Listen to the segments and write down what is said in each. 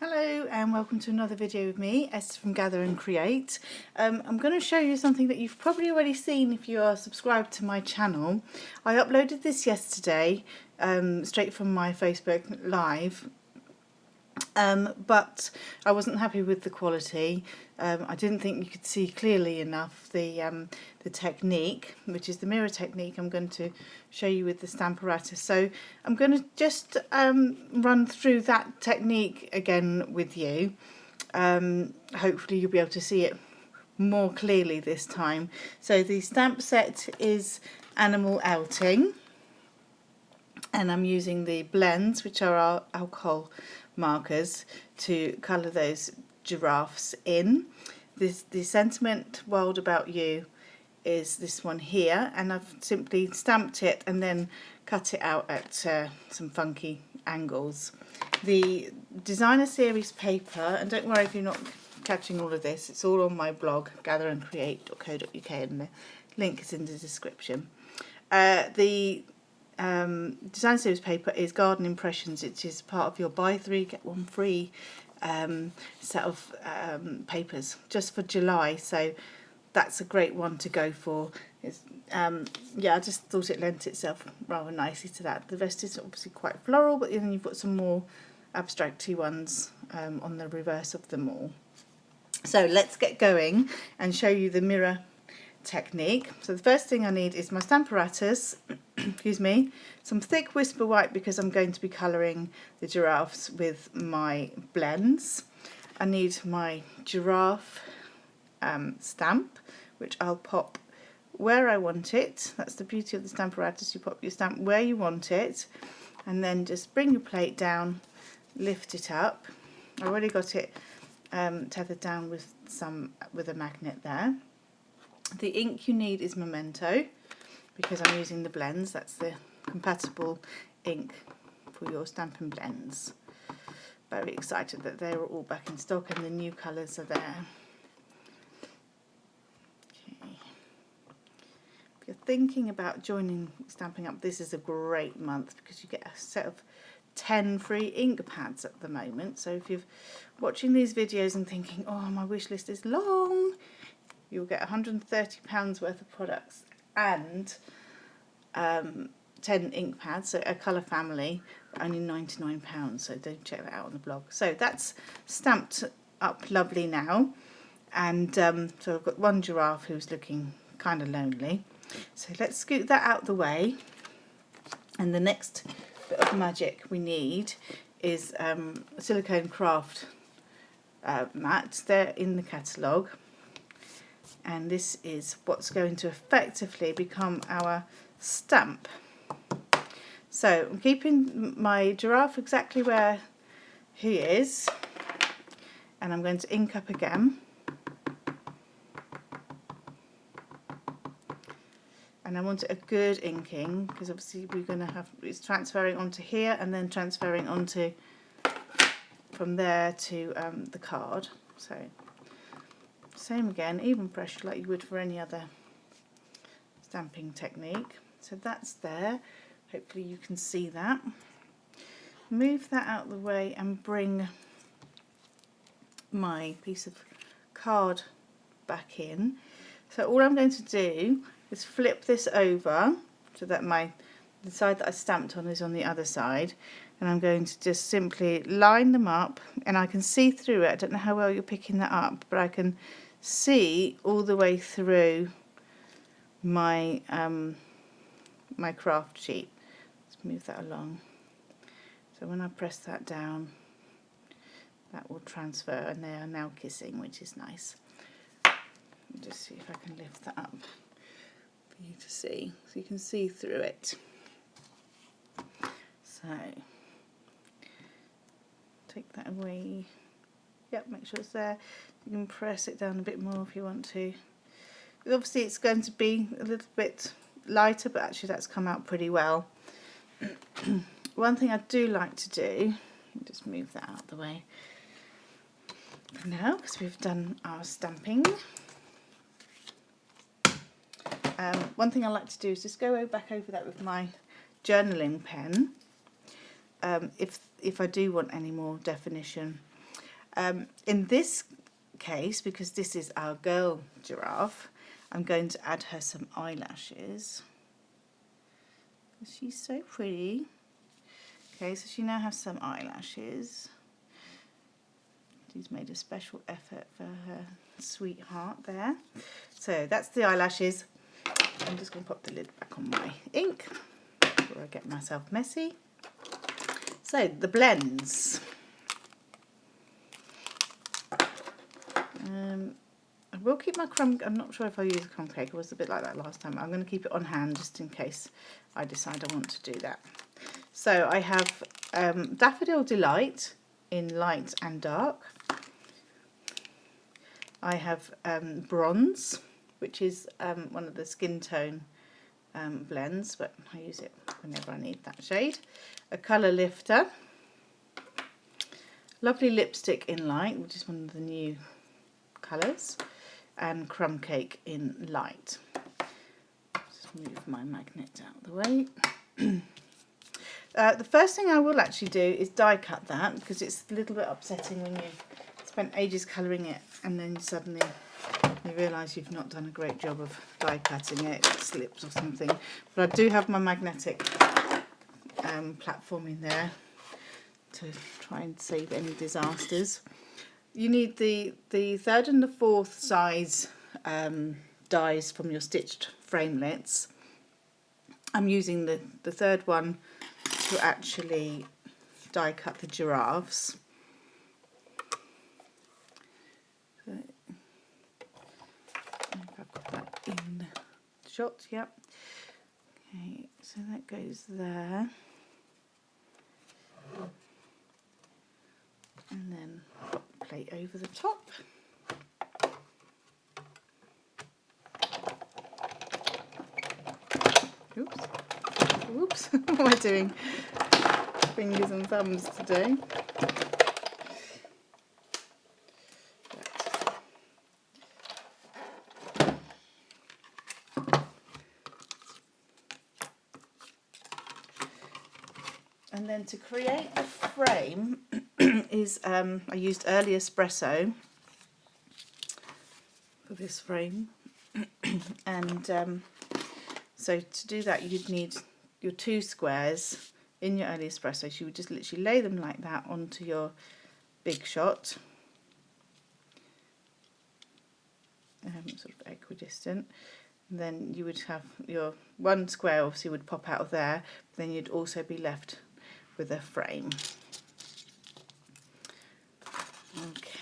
Hello and welcome to another video with me, Esther from Gather and Create. I'm going to show you something that you've probably already seen if you are subscribed to my channel. I uploaded this yesterday straight from my Facebook Live, but I wasn't happy with the quality. I didn't think you could see clearly enough the technique, which is the mirror technique I'm going to show you with the Stamparatus. So I'm going to just run through that technique again with you. Hopefully you'll be able to see it more clearly this time. So the stamp set is Animal Outing, and I'm using the blends, which are our alcohol markers, to colour those giraffes in. The sentiment Wild About You is this one here, and I've simply stamped it and then cut it out at some funky angles. The designer series paper, and don't worry if you're not catching all of this, it's all on my blog gatherandcreate.co.uk, and the link is in the description. The design series paper is Garden Impressions, which is part of your buy 3 get 1 free set of papers just for July, so that's a great one to go for. It's, yeah, I just thought it lent itself rather nicely to that. The rest is obviously quite floral, but then you've got some more abstracty ones on the reverse of them all. So let's get going and show you the mirror technique. So the first thing I need is my Stamparatus, excuse me, some thick Whisper White because I'm going to be colouring the giraffes with my blends. I need my giraffe stamp, which I'll pop where I want it. That's the beauty of the Stamparatus, you pop your stamp where you want it and then just bring your plate down, lift it up. I already got it tethered down with a magnet there. The ink you need is Memento because I'm using the blends. That's the compatible ink for your Stampin' Blends. Very excited that they're all back in stock and the new colours are there. Okay. If you're thinking about joining Stampin' Up, this is a great month because you get a set of 10 free ink pads at the moment. So if you're watching these videos and thinking, oh, my wish list is long, you'll get £130 worth of products and 10 ink pads, so a colour family, for only £99. So do check that out on the blog. So that's stamped up lovely now, and so I've got one giraffe who's looking kind of lonely. So let's scoot that out the way, and the next bit of magic we need is a silicone craft mat. They're in the catalogue. And this is what's going to effectively become our stamp. So I'm keeping my giraffe exactly where he is, and I'm going to ink up again. And I want a good inking because obviously we're going to have it's transferring onto here and then transferring onto from there to the card. So same again, even pressure like you would for any other stamping technique. So that's there. Hopefully you can see that. Move that out of the way and bring my piece of card back in. So all I'm going to do is flip this over so that the side that I stamped on is on the other side, and I'm going to just simply line them up, and I can see through it. I don't know how well you're picking that up, but I can see all the way through my my craft sheet. Let's move that along. So when I press that down, that will transfer, and they are now kissing, which is nice. Just see if I can lift that up for you to see, so you can see through it. So take that away. Yep, make sure it's there. You can press it down a bit more if you want to. Obviously it's going to be a little bit lighter, but actually that's come out pretty well. One thing I do like to do, just move that out of the way for now because we've done our stamping. One thing I like to do is just go back over that with my journaling pen. If I do want any more definition, In this case, because this is our girl giraffe, I'm going to add her some eyelashes. She's so pretty. Okay, so she now has some eyelashes. She's made a special effort for her sweetheart there. So that's the eyelashes. I'm just going to pop the lid back on my ink before I get myself messy. So the blends. I will keep my crumb, I'm not sure if I'll use a crumb cake, it was a bit like that last time. I'm going to keep it on hand just in case I decide I want to do that. So I have Daffodil Delight in light and dark. I have Bronze, which is one of the skin tone blends, but I use it whenever I need that shade. A Colour Lifter. Lovely Lipstick in Light, which is one of the new colours. And Crumb Cake in Light. Just move my magnet out of the way. The first thing I will actually do is die cut that, because it's a little bit upsetting when you've spent ages colouring it and then suddenly you realise you've not done a great job of die cutting it, it slips or something. But I do have my magnetic platform in there to try and save any disasters. You need the 3rd and the 4th size dies from your stitched framelits. I'm using the 3rd one to actually die cut the giraffes. So, I've got that in the shot, yep. Okay, so that goes there. And then pop the plate over the top. Oops. Oops. What am I doing? Fingers and thumbs today. And then to create the frame is I used early espresso for this frame, and so to do that you'd need your 2 squares in your early espresso. So you would just literally lay them like that onto your big shot, sort of equidistant. And then you would have your 1 square obviously would pop out of there, but then you'd also be left with a frame. Okay,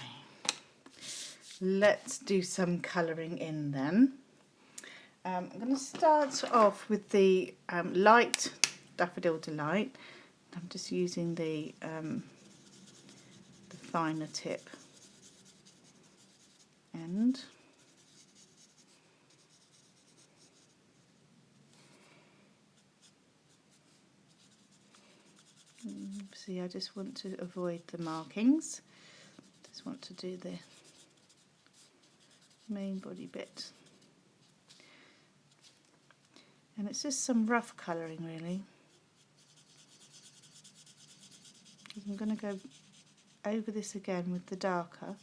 let's do some colouring in then. I'm going to start off with the light Daffodil Delight. I'm just using the finer tip end. See, I just want to avoid the markings. Just want to do the main body bit. And it's just some rough colouring really. I'm going to go over this again with the darker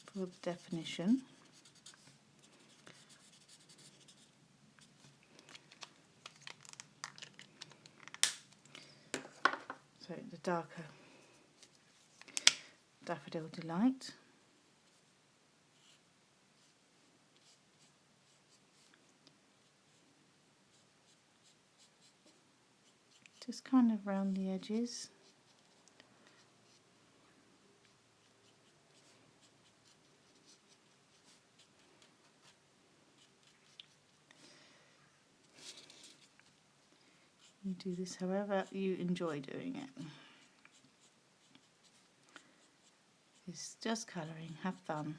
for the definition. So the darker Daffodil Delight. Just kind of round the edges. You do this however you enjoy doing it. It's just colouring, have fun.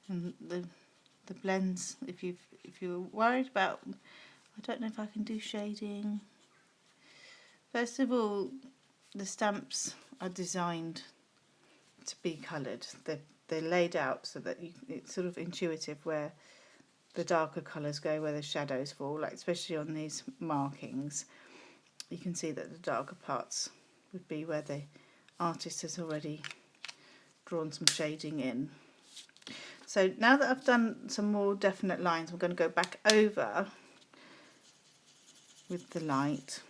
And the blends, if you're worried about, I don't know if I can do shading. First of all, the stamps are designed to be coloured. They're laid out so that it's sort of intuitive where the darker colours go, where the shadows fall, like especially on these markings. you can see that the darker parts would be where the artist has already drawn some shading in. So now that I've done some more definite lines, I'm going to go back over with the light.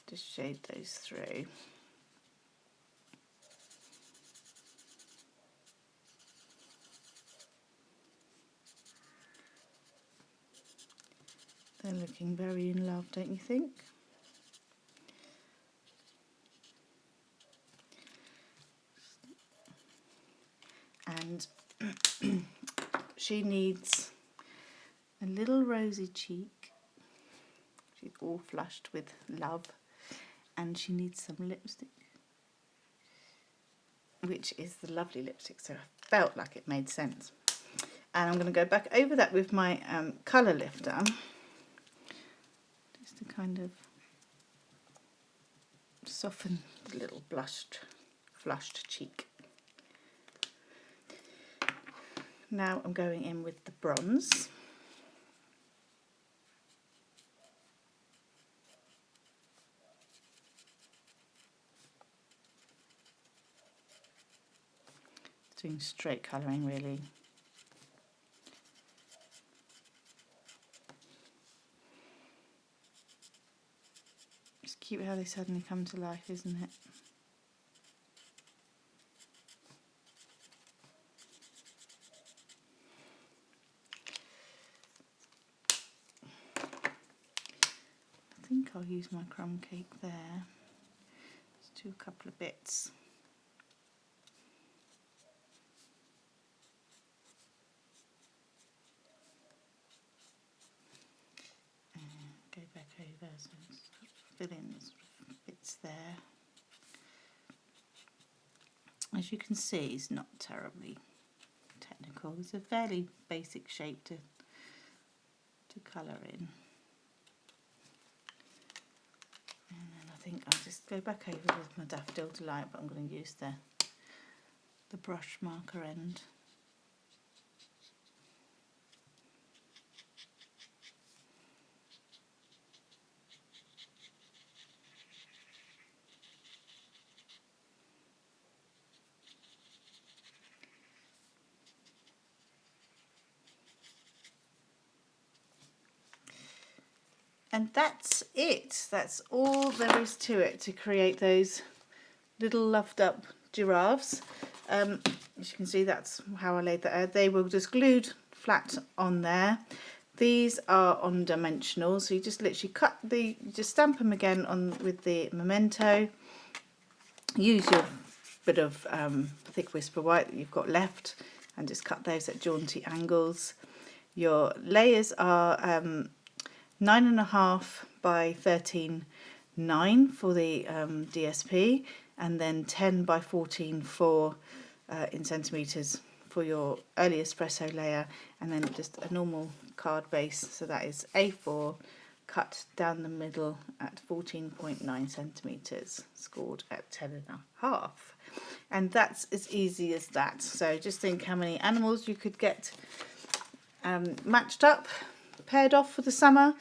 Just shade those through. They're looking very in love, don't you think? And she needs a little rosy cheek. She's all flushed with love, and she needs some lipstick, which is the lovely lipstick, so I felt like it made sense. And I'm going to go back over that with my colour lifter, just to kind of soften the little flushed cheek. Now I'm going in with the bronze. Doing straight colouring really. It's cute how they suddenly come to life, isn't it? I think I'll use my crumb cake there. Let's do a couple of bits. And go back over, so fill in the sort of bits there. As you can see, it's not terribly technical. It's a fairly basic shape to colour in. And then I think I'll just go back over with my Daffodil Delight, but I'm going to use the brush marker end. And that's it. That's all there is to it to create those little loved up giraffes. As you can see, that's how I laid that out. They were just glued flat on there. These are on dimensional, so you just literally just stamp them again on with the memento. Use your bit of thick whisper white that you've got left and just cut those at jaunty angles. Your layers are 9.5 by 13.9 for the DSP, and then 10 by 14.4 in centimetres for your early espresso layer, and then just a normal card base, so that is A4 cut down the middle at 14.9 centimetres, scored at 10.5. And that's as easy as that. So just think how many animals you could get matched up, paired off for the summer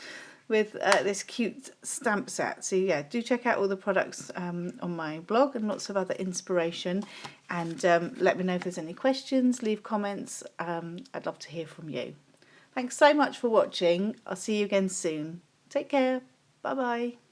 with this cute stamp set. So yeah, do check out all the products on my blog and lots of other inspiration, and let me know if there's any questions, leave comments. I'd love to hear from you. Thanks so much for watching. I'll see you again soon. Take care. Bye bye.